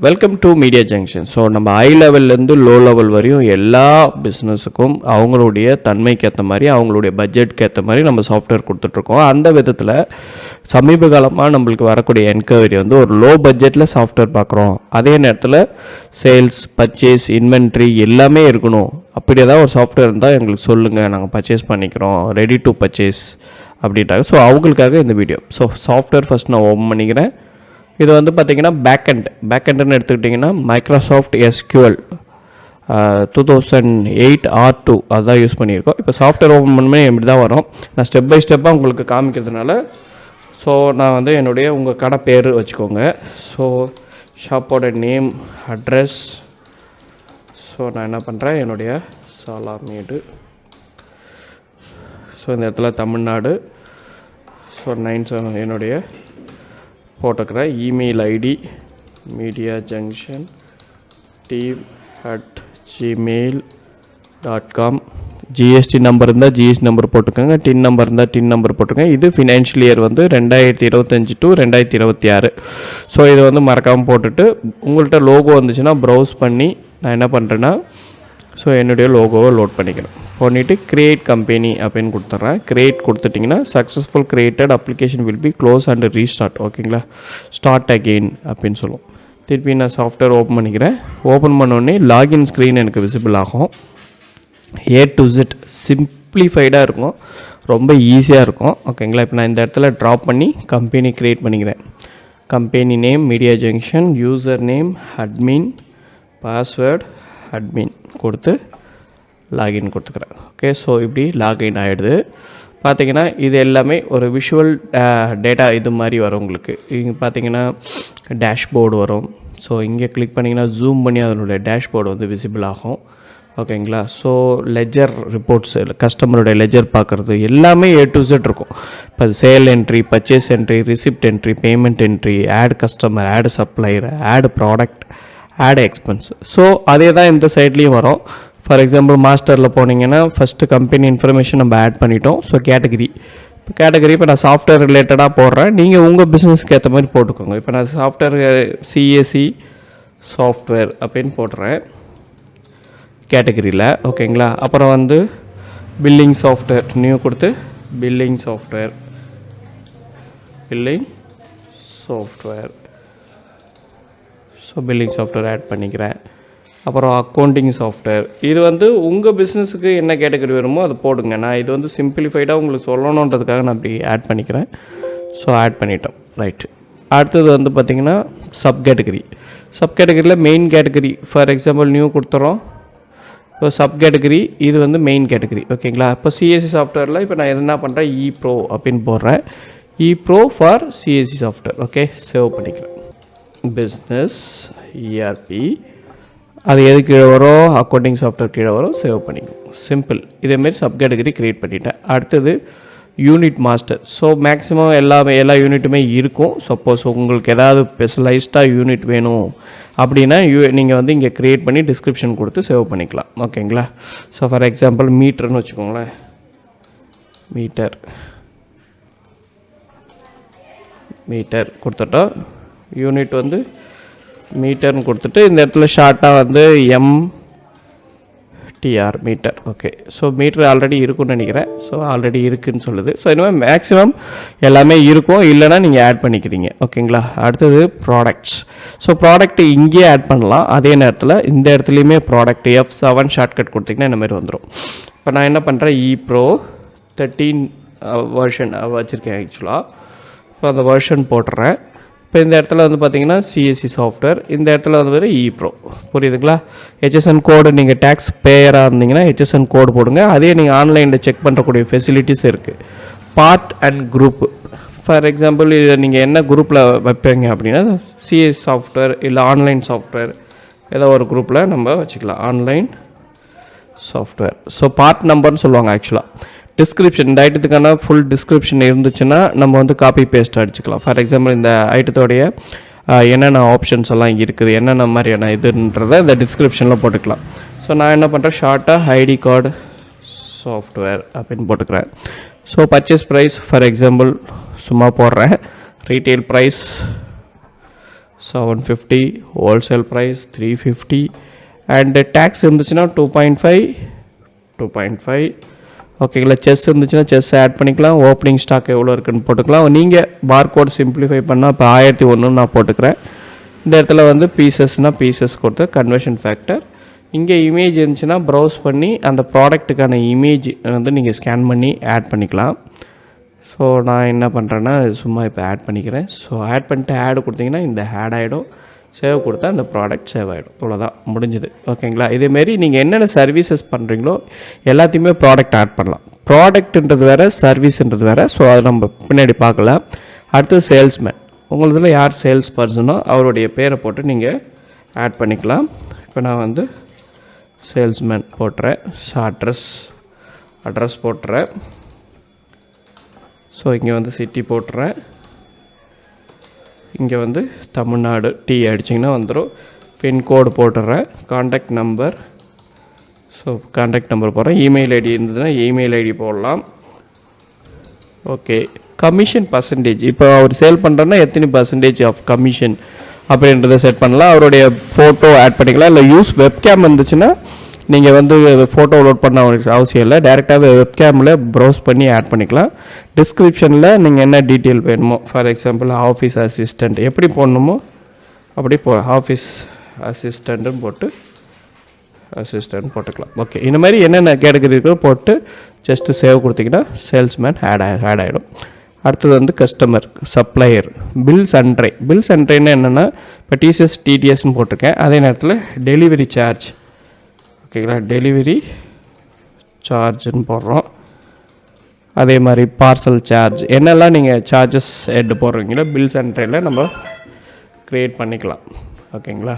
Welcome to media junction. So நம்ம high லெவல்லேருந்து low level வரையும் எல்லா பிஸ்னஸுக்கும் அவங்களுடைய தன்மைக்கு ஏற்ற மாதிரி அவங்களுடைய பட்ஜெட்க்கு ஏற்ற மாதிரி நம்ம சாஃப்ட்வேர் கொடுத்துட்ருக்கோம். அந்த விதத்தில் சமீப காலமாக நம்மளுக்கு வரக்கூடிய என்கொயரி வந்து ஒரு லோ பட்ஜெட்டில் சாஃப்ட்வேர் பார்க்குறோம், அதே நேரத்தில் சேல்ஸ், பர்ச்சேஸ், இன்வென்ட்ரி எல்லாமே இருக்கணும், அப்படி ஏதாவது ஒரு சாஃப்ட்வேர் இருந்தால் எங்களுக்கு சொல்லுங்கள், நாங்கள் பர்ச்சேஸ் பண்ணிக்கிறோம், ரெடி டு பர்ச்சேஸ் அப்படின்ட்டாங்க. ஸோ அவங்களுக்காக இந்த வீடியோ. ஸோ சாஃப்ட்வேர் ஃபஸ்ட் நான் ஓப்பன் பண்ணிக்கிறேன். இது வந்து பார்த்திங்கன்னா பேக்கெண்டுன்னு எடுத்துக்கிட்டிங்கன்னா மைக்ரோசாஃப்ட் எஸ்கியூஎல் 2008 R2 அதுதான் யூஸ் பண்ணியிருக்கோம். இப்போ சாஃப்ட்வேர் ஓப்பன் பண்ணுமே இப்படி தான் வரும். நான் ஸ்டெப் பை ஸ்டெப்பாக உங்களுக்கு காமிக்கிறதுனால ஸோ நான் வந்து என்னுடைய உங்கள் கடை பேர் வச்சுக்கோங்க. ஸோ ஷாப்போட நேம், அட்ரஸ். ஸோ நான் என்ன பண்ணுறேன், என்னுடைய சாலாமேடு. ஸோ இந்த இடத்துல தமிழ்நாடு. ஸோ 97 என்னுடைய போட்டுக்கிறேன். Email ID mediajunction@gmail.com. GST number இருந்தால் ஜிஎஸ்டி நம்பர் போட்டுக்கோங்க, டின் நம்பர் இருந்தால் டின் நம்பர் போட்டுக்கோங்க. இது ஃபினான்ஷியல் இயர் வந்து 2025 to 2026. ஸோ இதை வந்து மறக்காமல் போட்டுட்டு உங்கள்கிட்ட லோகோ வந்துச்சுன்னா ப்ரௌஸ் பண்ணி நான் என்ன பண்ணுறேன்னா ஸோ என்னுடைய லோகோவை லோட் பண்ணிக்கிறேன். பண்ணிவிட்டு க்ரியேட் கம்பெனி அப்படின்னு கொடுத்துட்றேன். க்ரியேட் கொடுத்துட்டிங்கன்னா successful created application will be close and restart. ஓகேங்களா, ஸ்டார்ட் அகெயின் அப்படின்னு சொல்லுவோம். திருப்பி நான் சாஃப்ட்வேர் ஓப்பன் பண்ணிக்கிறேன். ஓப்பன் பண்ணோடனே லாகின் ஸ்க்ரீன் எனக்கு விசிபிள் ஆகும். A to Z சிம்பிளிஃபைடாக இருக்கும், ரொம்ப ஈஸியாக இருக்கும். ஓகேங்களா, இப்போ நான் இந்த இடத்துல ட்ராப் பண்ணி கம்பெனி க்ரியேட் பண்ணிக்கிறேன். Company name media junction, user name admin, password admin கொடுத்து லாகின் கொடுத்துக்கிறேன். ஓகே, ஸோ இப்படி லாகின் ஆகிடுது. பார்த்திங்கன்னா இது எல்லாமே ஒரு விஷுவல் டேட்டா இது மாதிரி வரும் உங்களுக்கு. இங்கே பார்த்திங்கன்னா டேஷ்போர்டு வரும். ஸோ இங்கே கிளிக் பண்ணிங்கன்னா ஜூம் பண்ணி அதனுடைய டேஷ்போர்டு வந்து விசிபிள் ஆகும். ஓகேங்களா, ஸோ லெஜர் ரிப்போர்ட்ஸ், கஸ்டமருடைய லெஜர் பார்க்குறது எல்லாமே A to Z இருக்கும். இப்போ sale entry, purchase entry, receipt entry, payment entry, add customer, add supplier, add product, add expense. So அதே தான் இந்த சைட்லேயும் வரும். ஃபார் எக்ஸாம்பிள் மாஸ்டரில் போனீங்கன்னா ஃபஸ்ட்டு கம்பெனி இன்ஃபர்மேஷன் நம்ம ஆட் பண்ணிட்டோம். ஸோ கேட்டகரி இப்போ நான் சாஃப்ட்வேர் ரிலேட்டடாக போடுறேன், நீங்கள் உங்கள் பிஸ்னஸ்க்கு ஏற்ற மாதிரி போட்டுக்கோங்க. இப்போ நான் சாஃப்ட்வேர் சிஎஸ்சி சாஃப்ட்வேர் அப்படின்னு போடுறேன் கேட்டகரியில். ஓகேங்களா, அப்புறம் வந்து பில்லிங் சாஃப்ட்வேர் நியூ கொடுத்து billing software so billing software add பண்ணிக்கிறேன். அப்புறம் அக்கௌண்டிங் சாஃப்ட்வேர். இது வந்து உங்கள் பிஸ்னஸுக்கு என்ன கேட்டகரி வருமோ அதை போடுங்க. நான் இது வந்து சிம்பிளிஃபைடாக உங்களுக்கு சொல்லணுன்றதுக்காக நான் அப்படி ஆட் பண்ணிக்கிறேன். ஸோ ஆட் பண்ணிட்டோம். ரைட்டு, அடுத்தது வந்து பார்த்திங்கன்னா சப் கேட்டகரியில் main category. For example new கொடுத்துறோம். இப்போ சப் கேட்டகரி இது வந்து மெயின் கேட்டகரி. ஓகேங்களா, இப்போ சிஎஸ்சி சாஃப்ட்வேரில் இப்போ நான் என்ன பண்ணுறேன், ப்ரோ அப்படின்னு போடுறேன். Bro for CSC software. Okay, save பண்ணிக்கிறேன். பிஸ்னஸ் ERP அது எது கீழே வரும், அக்கௌண்டிங் சாஃப்ட்வேர் கீழே வரும், சேவ் பண்ணிக்கணும். சிம்பிள். இதேமாரி சப் கேட்டகரி க்ரியேட் பண்ணிட்டேன். அடுத்தது யூனிட் மாஸ்டர். ஸோ மேக்ஸிமம் எல்லா யூனிட்டுமே இருக்கும். சப்போஸ் உங்களுக்கு ஏதாவது ஸ்பெஷலைஸ்டாக யூனிட் வேணும் அப்படின்னா நீங்கள் வந்து இங்கே க்ரியேட் பண்ணி டிஸ்கிரிப்ஷன் கொடுத்து சேவ் பண்ணிக்கலாம். ஓகேங்களா, ஸோ ஃபார் எக்ஸாம்பிள் மீட்டர்னு வச்சுக்கோங்களேன். மீட்டர் கொடுத்துட்டோம். யூனிட் வந்து மீட்டர்னு கொடுத்துட்டு இந்த இடத்துல ஷார்ட்டாக வந்து MTR meter. Okay, so meter already இருக்குன்னு நினைக்கிறேன். ஸோ ஆல்ரெடி இருக்குதுன்னு சொல்லுது. ஸோ இனிமேல் மேக்ஸிமம் எல்லாமே இருக்கும், இல்லைனா நீங்கள் ஆட் பண்ணிக்கிறீங்க. ஓகேங்களா, அடுத்தது ப்ராடக்ட்ஸ். ஸோ ப்ராடக்ட் இங்கேயே ஆட் பண்ணலாம். அதே நேரத்தில் இந்த இடத்துலையுமே ப்ராடக்ட் F7 ஷார்ட்கட் கொடுத்திங்கன்னா இந்த மாதிரி வந்துடும். இப்போ நான் என்ன பண்ணுறேன், Pro 13 வெர்ஷன் வச்சுருக்கேன் ஆக்சுவலாக. இப்போ அந்த வெர்ஷன் போட்டுறேன். இப்போ இந்த இடத்துல வந்து பார்த்திங்கன்னா சிஎஸ்சி சாஃப்ட்வேர், இந்த இடத்துல வந்து Pro. புரியுதுங்களா, HSN கோடு நீங்கள் டேக்ஸ் பேயராக இருந்தீங்கன்னா HSN கோடு போடுங்க. அதே நீங்கள் ஆன்லைனில் செக் பண்ணுறக்கூடிய ஃபெசிலிட்டிஸ் இருக்குது. Part and group. For example இதை நீங்கள் என்ன குரூப்பில் வைப்பீங்க அப்படின்னா சிஎஸ்சி சாஃப்ட்வேர் இல்லை ஆன்லைன் சாஃப்ட்வேர் ஏதோ ஒரு குரூப்பில் நம்ம வச்சுக்கலாம். Online software. ஸோ பார்ட் நம்பர்னு சொல்லுவாங்க ஆக்சுவலாக. டிஸ்கிரிப்ஷன், இந்த ஐட்டத்துக்கான ஃபுல் டிஸ்கிரிப்ஷன் இருந்துச்சுன்னா நம்ம வந்து காப்பி பேஸ்ட் அடிச்சுக்கலாம். ஃபார் எக்ஸாம்பிள் இந்த ஐட்டத்தோடைய என்னென்ன ஆப்ஷன்ஸ் எல்லாம் இருக்குது, என்னென்ன மாதிரியான இதுன்றதை இந்த டிஸ்கிரிப்ஷனில் போட்டுக்கலாம். ஸோ நான் என்ன பண்ணுறேன், ஷார்ட்டாக ஐடி கார்டு சாஃப்ட்வேர் அப்படின்னு போட்டுக்கிறேன். So purchase price for example சும்மா போடுறேன். Retail price 750, wholesale price 350 and tax இருந்துச்சுன்னா 2.5 ஓகேங்களா. செஸ் இருந்துச்சுன்னா செஸ் ஆட் பண்ணிக்கலாம். ஓப்பனிங் ஸ்டாக் எவ்வளோ இருக்குன்னு போட்டுக்கலாம். நீங்கள் பார்கோட் சிம்பிளிஃபை பண்ணால் இப்போ 1001 நான் போட்டுக்கிறேன். இந்த இடத்துல வந்து பீசஸ்னால் பீசஸ் கொடுத்து கன்வர்ஷன் ஃபேக்டர். இங்கே இமேஜ் இருந்துச்சுன்னா ப்ரௌஸ் பண்ணி அந்த ப்ராடக்ட்டுக்கான இமேஜ் வந்து நீங்கள் ஸ்கேன் பண்ணி ஆட் பண்ணிக்கலாம். ஸோ நான் என்ன பண்ணுறேன்னா சும்மா இப்போ ஆட் பண்ணிக்கிறேன். ஸோ ஆட் பண்ணிட்டு ஆடு கொடுத்தீங்கன்னா இந்த ஆட் ஆகிடும். சேவ் கொடுத்தா அந்த ப்ராடக்ட் சேவ் ஆகிடும். இவ்வளோதான், முடிஞ்சுது. ஓகேங்களா. இதேமாரி நீங்கள் என்னென்ன சர்வீசஸ் பண்ணுறீங்களோ எல்லாத்தையுமே ப்ராடக்ட் ஆட் பண்ணலாம். ப்ராடக்ட்ன்றது வேறு, சர்வீஸ்ன்றது வேறு. ஸோ அதை நம்ம பின்னாடி பார்க்கலாம். அடுத்து சேல்ஸ்மேன். உங்களதில் யார் சேல்ஸ் பர்சனோ அவருடைய பேரை போட்டு நீங்கள் ஆட் பண்ணிக்கலாம். இப்போ நான் வந்து சேல்ஸ்மேன் போட்டுறேன். ஸோ அட்ரஸ் போட்டுறேன். ஸோ இங்கே வந்து சிட்டி போட்டுறேன். இங்கே வந்து தமிழ்நாடு டி அடிச்சிங்கன்னா வந்துடும். பின்கோடு போட்டுடுறேன். Contact number. So contact number போடுறேன். இமெயில் ஐடி இருந்ததுன்னா இமெயில் ஐடி போடலாம். ஓகே. கமிஷன் பர்சன்டேஜ், இப்போ அவர் சேல் பண்ணுறேன்னா எத்தனை பர்சன்டேஜ் ஆஃப் கமிஷன் அப்படின்றத செட் பண்ணலாம். அவருடைய ஃபோட்டோ ஆட் பண்ணிக்கலாம். இல்லை யூஸ் வெப்கேம் இருந்துச்சுன்னா நீங்கள் வந்து ஃபோட்டோ லோட் பண்ண அவசியம் இல்லை. டேரெக்டாகவே வெப்கேமில் ப்ரௌஸ் பண்ணி ஆட் பண்ணிக்கலாம். டிஸ்கிரிப்ஷனில் நீங்கள் என்ன டீட்டெயில் வேணுமோ, ஃபார் எக்ஸாம்பிள் ஆஃபீஸ் அசிஸ்டண்ட் எப்படி போடணுமோ அப்படி ஆஃபீஸ் அசிஸ்டண்ட்டுன்னு போட்டு அசிஸ்டன்ட் போட்டுக்கலாம். ஓகே. இந்த மாதிரி என்னென்ன கேட்டகரி இருக்கோ போட்டு ஜஸ்ட்டு சேவ் கொடுத்தீங்கன்னா சேல்ஸ்மேன் ஆட் ஆகிடும். அடுத்தது வந்து கஸ்டமர், சப்ளையர், பில்ஸ் அண்ட்ரை. பில்ஸ் அண்ட்ரைன்னு என்னென்னா இப்போ டிசிஎஸ் டிடிஎஸ்ன்னு போட்டிருக்கேன். அதே நேரத்தில் டெலிவரி சார்ஜ். ஓகேங்களா. டெலிவரி சார்ஜுன்னு போடுறோம். அதே மாதிரி பார்சல் சார்ஜ், என்னெல்லாம் நீங்கள் சார்ஜஸ் போடுறீங்களோ பில்ஸ் அண்ட்ரையில் நம்ம க்ரியேட் பண்ணிக்கலாம். ஓகேங்களா.